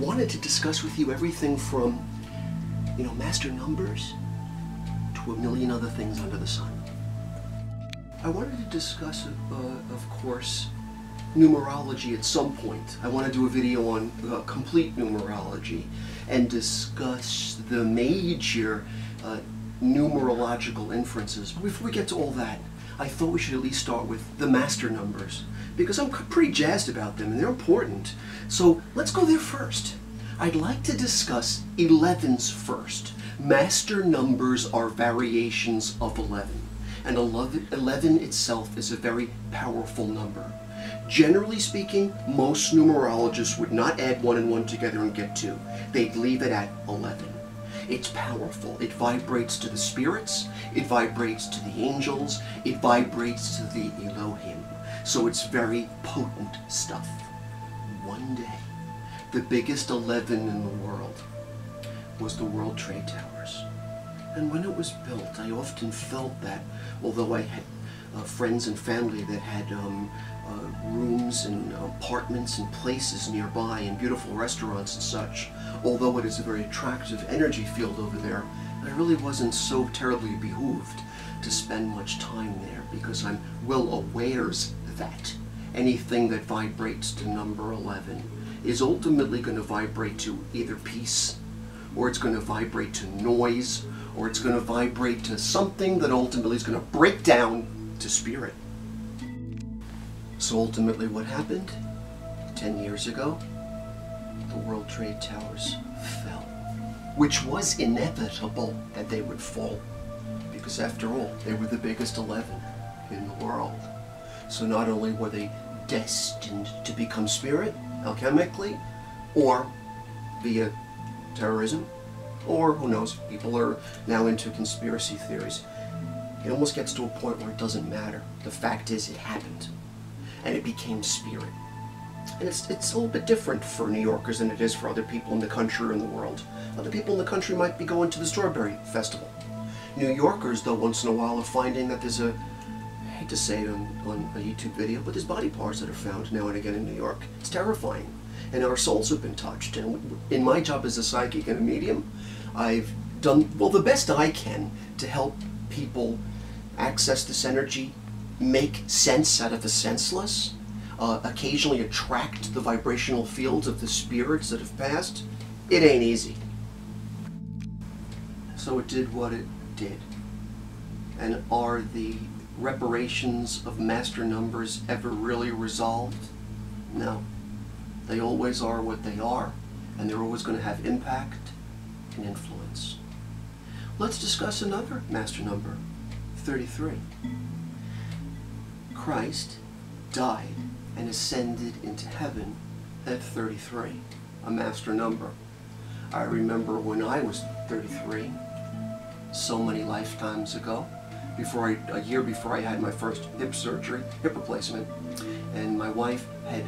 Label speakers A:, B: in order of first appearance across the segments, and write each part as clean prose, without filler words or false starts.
A: wanted to discuss with you everything from, master numbers to a million other things under the sun. I wanted to discuss, of course, numerology at some point. I want to do a video on complete numerology and discuss the major numerological inferences. But before we get to all that, I thought we should at least start with the master numbers, because I'm pretty jazzed about them and they're important. So let's go there first. I'd like to discuss 11s first. Master numbers are variations of 11, and 11 itself is a very powerful number. Generally speaking, most numerologists would not add 1 and 1 together and get 2. They'd leave it at 11. It's powerful. It vibrates to the spirits, it vibrates to the angels, it vibrates to the Elohim. So it's very potent stuff. One day, the biggest 11 in the world was the World Trade Towers. And when it was built, I often felt that, although I had friends and family that had rooms and apartments and places nearby and beautiful restaurants and such, although it is a very attractive energy field over there, I really wasn't so terribly behooved to spend much time there, because I'm well aware that anything that vibrates to number 11 is ultimately going to vibrate to either peace, or it's going to vibrate to noise, or it's going to vibrate to something that ultimately is going to break down to spirit. So ultimately what happened? 10 years ago, the World Trade Towers fell, which was inevitable that they would fall, because after all, they were the biggest 11 in the world. So not only were they destined to become spirit, alchemically, or via terrorism, or who knows, people are now into conspiracy theories. It almost gets to a point where it doesn't matter. The fact is, it happened, and it became spirit. And it's a little bit different for New Yorkers than it is for other people in the country or in the world. Other people in the country might be going to the Strawberry Festival. New Yorkers, though, once in a while are finding that there's I hate to say it on a YouTube video, but there's body parts that are found now and again in New York. It's terrifying. And our souls have been touched. And in my job as a psychic and a medium, I've done, well, the best I can to help people access this energy, make sense out of the senseless, occasionally attract the vibrational fields of the spirits that have passed. It ain't easy. So it did what it did. And are the reparations of master numbers ever really resolved? No. They always are what they are, and they're always going to have impact and influence. Let's discuss another master number, 33. Christ died and ascended into heaven at 33, a master number. I remember when I was 33, so many lifetimes ago, a year before I had my first hip replacement, and my wife had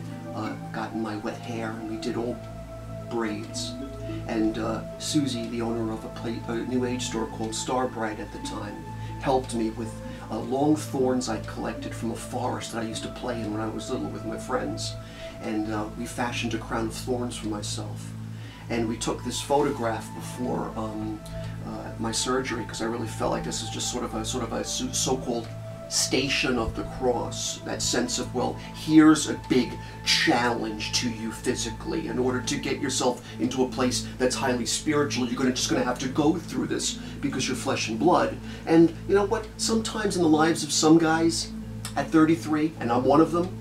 A: gotten my wet hair, and we did all braids. And Susie, the owner of a New Age store called Starbright at the time, helped me with long thorns I collected from a forest that I used to play in when I was little with my friends. And we fashioned a crown of thorns for myself. And we took this photograph before my surgery, because I really felt like this is just sort of a so-called station of the cross, that sense of, well, here's a big challenge to you physically. In order to get yourself into a place that's highly spiritual, you're just going to have to go through this, because you're flesh and blood. And you know what? Sometimes in the lives of some guys at 33, and I'm one of them,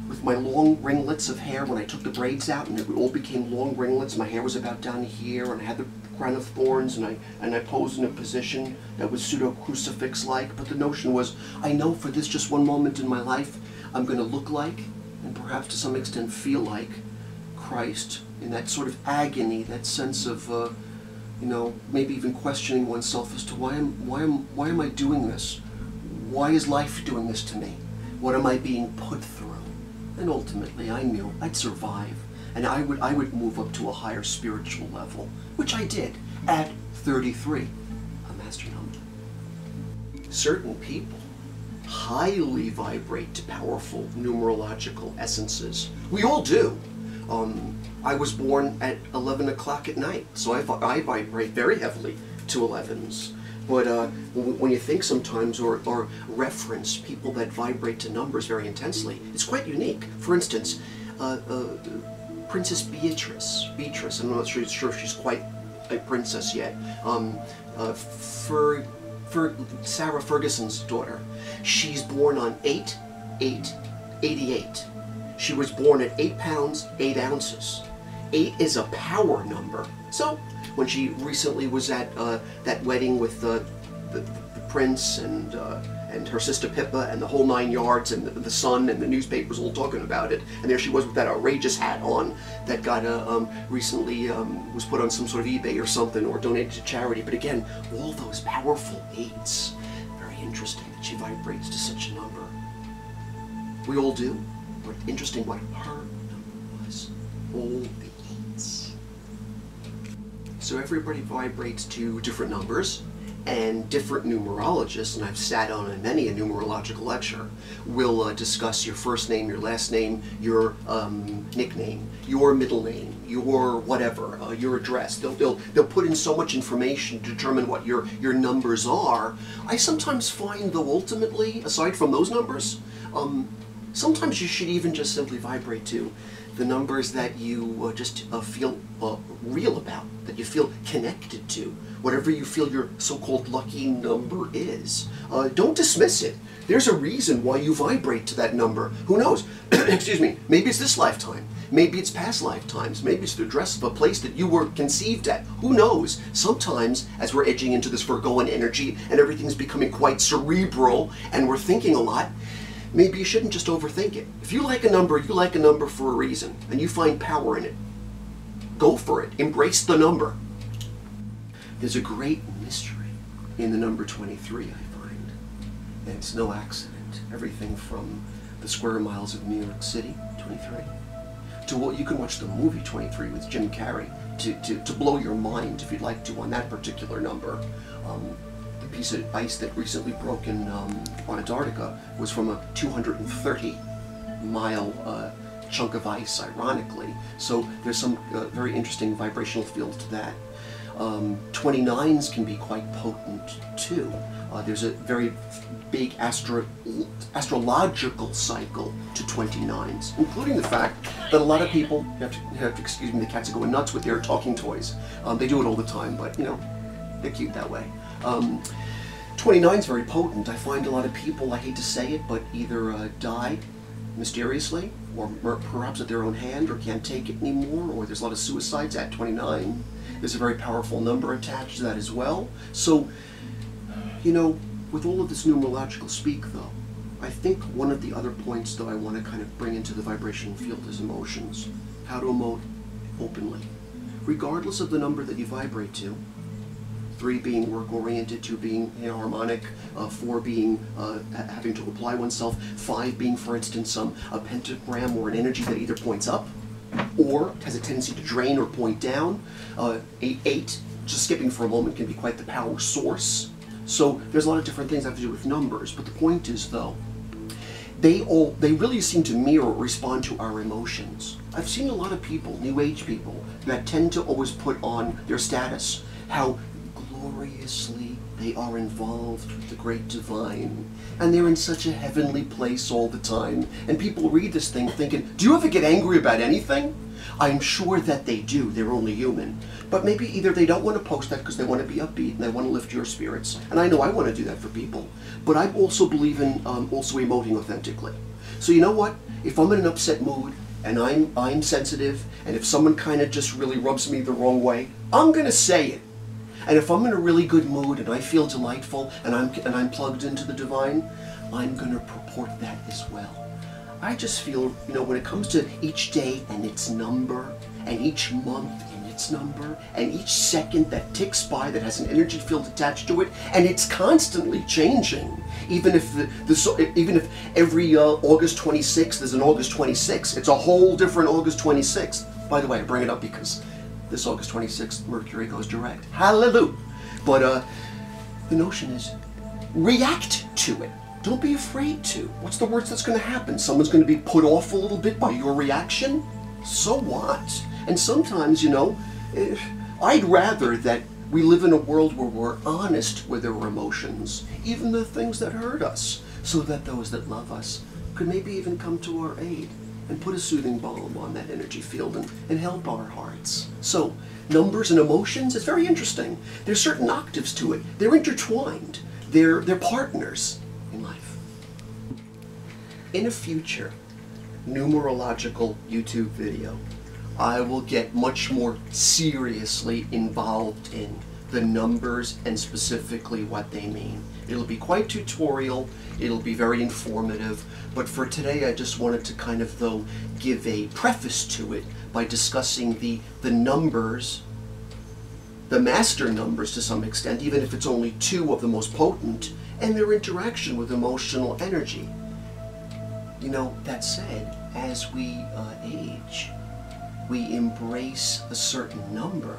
A: with my long ringlets of hair, when I took the braids out and it all became long ringlets, my hair was about down here, and I had the crown of thorns, and I posed in a position that was pseudo-crucifix-like, but the notion was, I know for this just one moment in my life, I'm going to look like, and perhaps to some extent feel like, Christ, in that sort of agony, that sense of, maybe even questioning oneself as to why am I doing this? Why is life doing this to me? What am I being put through? And ultimately, I knew I'd survive, and I would move up to a higher spiritual level, which I did at 33, a master number. Certain people highly vibrate to powerful numerological essences. We all do. I was born at 11 o'clock at night, so I vibrate very heavily to 11s. But when you think sometimes or reference people that vibrate to numbers very intensely, it's quite unique. For instance, Princess Beatrice, I'm not sure if she's quite a princess yet, for Sarah Ferguson's daughter, she's born on 8/8/88. She was born at 8 pounds, 8 ounces. 8 is a power number. So when she recently was at that wedding with the prince and her sister Pippa and the whole 9 yards, and the Sun and the newspapers all talking about it, and there she was with that outrageous hat on that got recently was put on some sort of eBay or something, or donated to charity. But again, all those powerful 8s. Very interesting that she vibrates to such a number. We all do, but interesting what her number was. All the 8s. So everybody vibrates to different numbers, and different numerologists, and I've sat on many a numerological lecture, will discuss your first name, your last name, your nickname, your middle name, your whatever, your address. They'll put in so much information to determine what your numbers are. I sometimes find, though, ultimately, aside from those numbers, sometimes you should even just simply vibrate to the numbers that you just feel real about, that you feel connected to, whatever you feel your so-called lucky number is. Don't dismiss it. There's a reason why you vibrate to that number. Who knows? Excuse me. Maybe it's this lifetime. Maybe it's past lifetimes. Maybe it's the address of a place that you were conceived at. Who knows? Sometimes, as we're edging into this Virgoan energy and everything's becoming quite cerebral and we're thinking a lot, maybe you shouldn't just overthink it. If you like a number, you like a number for a reason, and you find power in it. Go for it. Embrace the number. There's a great mystery in the number 23, I find. And it's no accident. Everything from the square miles of New York City, 23, to what you can watch the movie 23 with Jim Carrey to blow your mind, if you'd like to, on that particular number. The piece of ice that recently broke in on Antarctica was from a 230-mile chunk of ice, ironically. So there's some very interesting vibrational field to that. 29s can be quite potent too. There's a very big astrological cycle to 29s, including the fact that a lot of people, you have to excuse me, the cats are going nuts with their talking toys. They do it all the time, but you know, they're cute that way. 29 is very potent. I find a lot of people, I hate to say it, but either died mysteriously, or perhaps at their own hand, or can't take it anymore, or there's a lot of suicides at 29. There's a very powerful number attached to that as well. So, you know, with all of this numerological speak, though, I think one of the other points that I want to kind of bring into the vibrational field is emotions. How to emote openly. Regardless of the number that you vibrate to, 3 being work-oriented, 2 being harmonic, 4 being having to apply oneself, 5 being, for instance, a pentagram or an energy that either points up or has a tendency to drain or point down. 8, just skipping for a moment, can be quite the power source. So there's a lot of different things that have to do with numbers, but the point is, though, they really seem to mirror or respond to our emotions. I've seen a lot of people, New Age people, that tend to always put on their status how gloriously they are involved with the great divine, and they're in such a heavenly place all the time. And people read this thing thinking, do you ever get angry about anything? I'm sure that they do. They're only human. But maybe either they don't want to post that because they want to be upbeat and they want to lift your spirits. And I know I want to do that for people. But I also believe in also emoting authentically. So you know what? If I'm in an upset mood and I'm sensitive, and if someone kind of just really rubs me the wrong way, I'm going to say it. And if I'm in a really good mood and I feel delightful and I'm plugged into the divine, I'm going to purport that as well. I just feel, you know, when it comes to each day and its number, and each month and its number, and each second that ticks by that has an energy field attached to it, and it's constantly changing. Even if even if every August 26th is an August 26th, it's a whole different August 26th. By the way, I bring it up because this August 26th, Mercury goes direct. Hallelujah! But the notion is, react to it. Don't be afraid to. What's the worst that's going to happen? Someone's going to be put off a little bit by your reaction? So what? And sometimes, you know, I'd rather that we live in a world where we're honest with our emotions, even the things that hurt us, so that those that love us could maybe even come to our aid and put a soothing balm on that energy field and help our hearts. So, numbers and emotions, it's very interesting. There's certain octaves to it. They're intertwined. They're partners in life. In a future numerological YouTube video, I will get much more seriously involved in the numbers and specifically what they mean. It'll be quite tutorial, it'll be very informative, but for today I just wanted to kind of, though, give a preface to it by discussing the numbers, the master numbers to some extent, even if it's only two of the most potent, and their interaction with emotional energy. You know, that said, as we age, we embrace a certain number.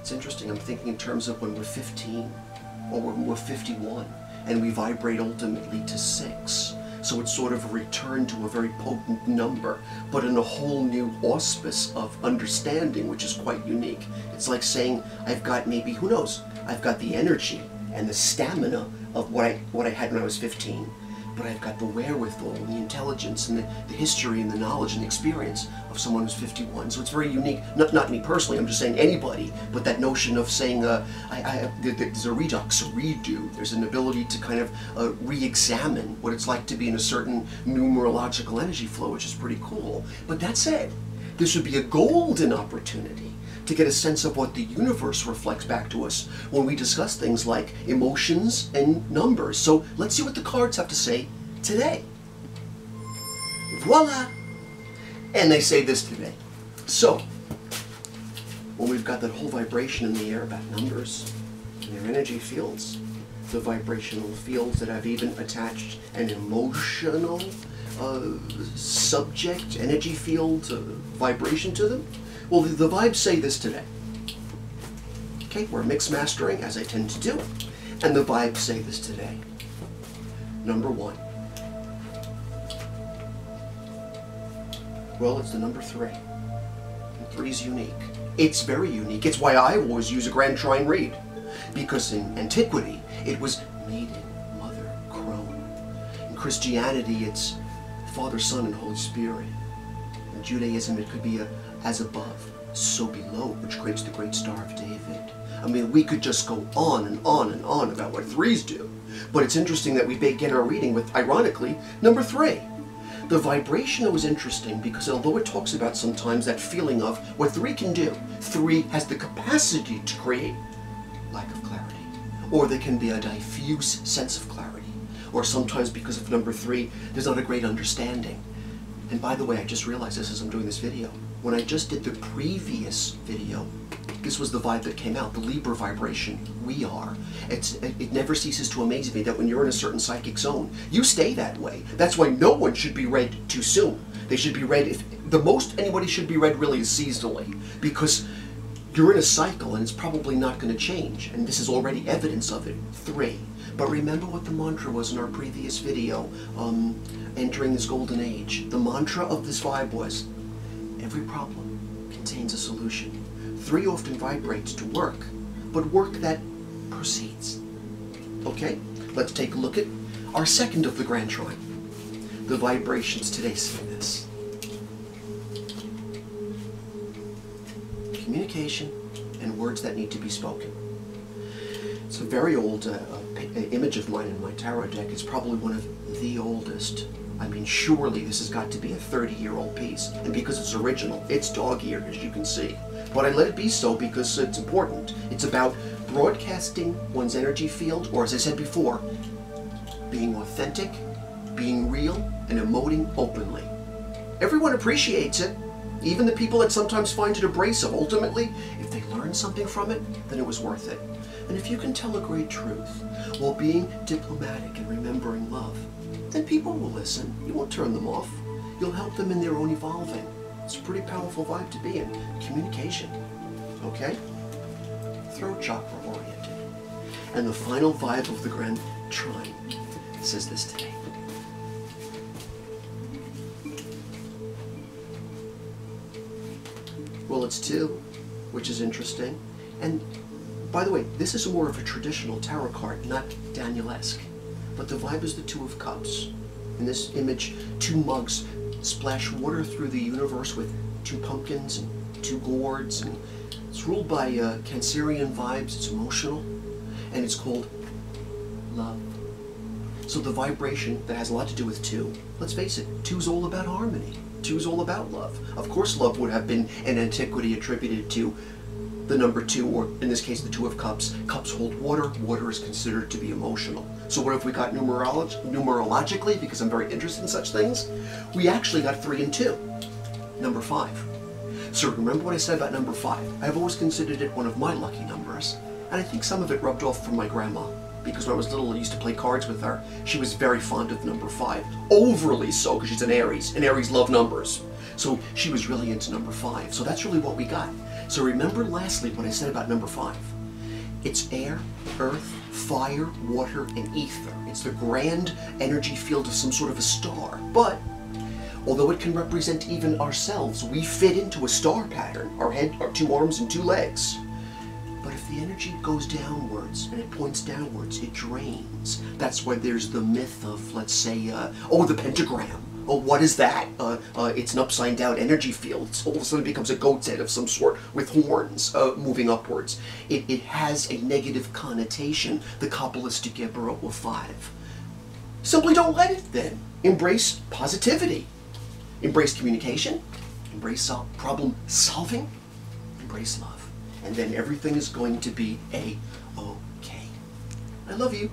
A: It's interesting, I'm thinking in terms of when we're 15 or when we're 51 and we vibrate ultimately to 6. So it's sort of a return to a very potent number, but in a whole new auspice of understanding, which is quite unique. It's like saying, I've got maybe, who knows, I've got the energy and the stamina of what I had when I was 15. But I've got the wherewithal and the intelligence and the history and the knowledge and the experience of someone who's 51. So it's very unique. Not me personally, I'm just saying anybody, but that notion of saying there's a redux, a redo. There's an ability to kind of re-examine what it's like to be in a certain numerological energy flow, which is pretty cool. But that said, this would be a golden opportunity to get a sense of what the universe reflects back to us when we discuss things like emotions and numbers. So let's see what the cards have to say today. Voila! And they say this today. So, when we've got that whole vibration in the air about numbers and their energy fields, the vibrational fields that have even attached an emotional subject, energy field, vibration to them, well, the vibes say this today. Okay, we're mix mastering, as I tend to do, and the vibes say this today. Number 1. Well, it's the number 3. And 3 is unique. It's very unique. It's why I always use a Grand Trine read. Because in antiquity, it was maiden, mother, crone. In Christianity, it's Father, Son, and Holy Spirit. In Judaism, it could be as above, so below, which creates the great Star of David. I mean, we could just go on and on and on about what 3s do. But it's interesting that we begin our reading with, ironically, number 3. The vibration was interesting because although it talks about sometimes that feeling of what 3 can do, 3 has the capacity to create lack of clarity. Or there can be a diffuse sense of clarity. Or sometimes because of number 3, there's not a great understanding. And by the way, I just realized this as I'm doing this video. When I just did the previous video, this was the vibe that came out, the Libra vibration, we are. It never ceases to amaze me that when you're in a certain psychic zone, you stay that way. That's why no one should be read too soon. They should be read, if the most anybody should be read really is seasonally, because you're in a cycle and it's probably not going to change, and this is already evidence of it. 3. But remember what the mantra was in our previous video, entering this golden age. The mantra of this vibe was, every problem contains a solution. 3 often vibrates to work, but work that proceeds. Okay, let's take a look at our second of the Grand Trine. The vibrations today say this. Communication and words that need to be spoken. It's a very old image of mine in my tarot deck. It's probably one of the oldest. I mean, surely this has got to be a 30-year-old piece. And because it's original, it's dog-eared, as you can see. But I let it be so because it's important. It's about broadcasting one's energy field, or as I said before, being authentic, being real, and emoting openly. Everyone appreciates it, even the people that sometimes find it abrasive. Ultimately, if they learn something from it, then it was worth it. And if you can tell a great truth while being diplomatic and remembering love, then people will listen. You won't turn them off. You'll help them in their own evolving. It's a pretty powerful vibe to be in. Communication. Okay? Throat chakra oriented. And the final vibe of the Grand Trine says this today. Well, it's 2, which is interesting. And by the way, this is more of a traditional tarot card, not Daniel-esque. But the vibe is the 2 of Cups. In this image, 2 mugs splash water through the universe with 2 pumpkins and 2 gourds. And it's ruled by Cancerian vibes. It's emotional. And it's called love. So the vibration that has a lot to do with 2. Let's face it, 2 is all about harmony. 2 is all about love. Of course, love would have been in antiquity attributed to the number 2, or in this case, the 2 of Cups. Cups hold water. Water is considered to be emotional. So what have we got numerologically? Because I'm very interested in such things. We actually got 3 and 2. Number 5. So remember what I said about number 5. I've always considered it one of my lucky numbers. And I think some of it rubbed off from my grandma. Because when I was little, I used to play cards with her. She was very fond of number 5. Overly so, because she's an Aries. And Aries love numbers. So she was really into number 5. So that's really what we got. So remember lastly what I said about number 5. It's air, earth, fire, water, and ether. It's the grand energy field of some sort of a star. But although it can represent even ourselves, we fit into a star pattern. Our head, our 2 arms, and 2 legs. But if the energy goes downwards and it points downwards, it drains. That's why there's the myth of, let's say, the pentagram. Oh, what is that? It's an upside down energy field. All of a sudden it becomes a goat's head of some sort with horns moving upwards. It has a negative connotation, the Kabbalistic Geburah of 5. Simply don't let it then. Embrace positivity. Embrace communication. Embrace problem solving. Embrace love. And then everything is going to be A-okay. I love you.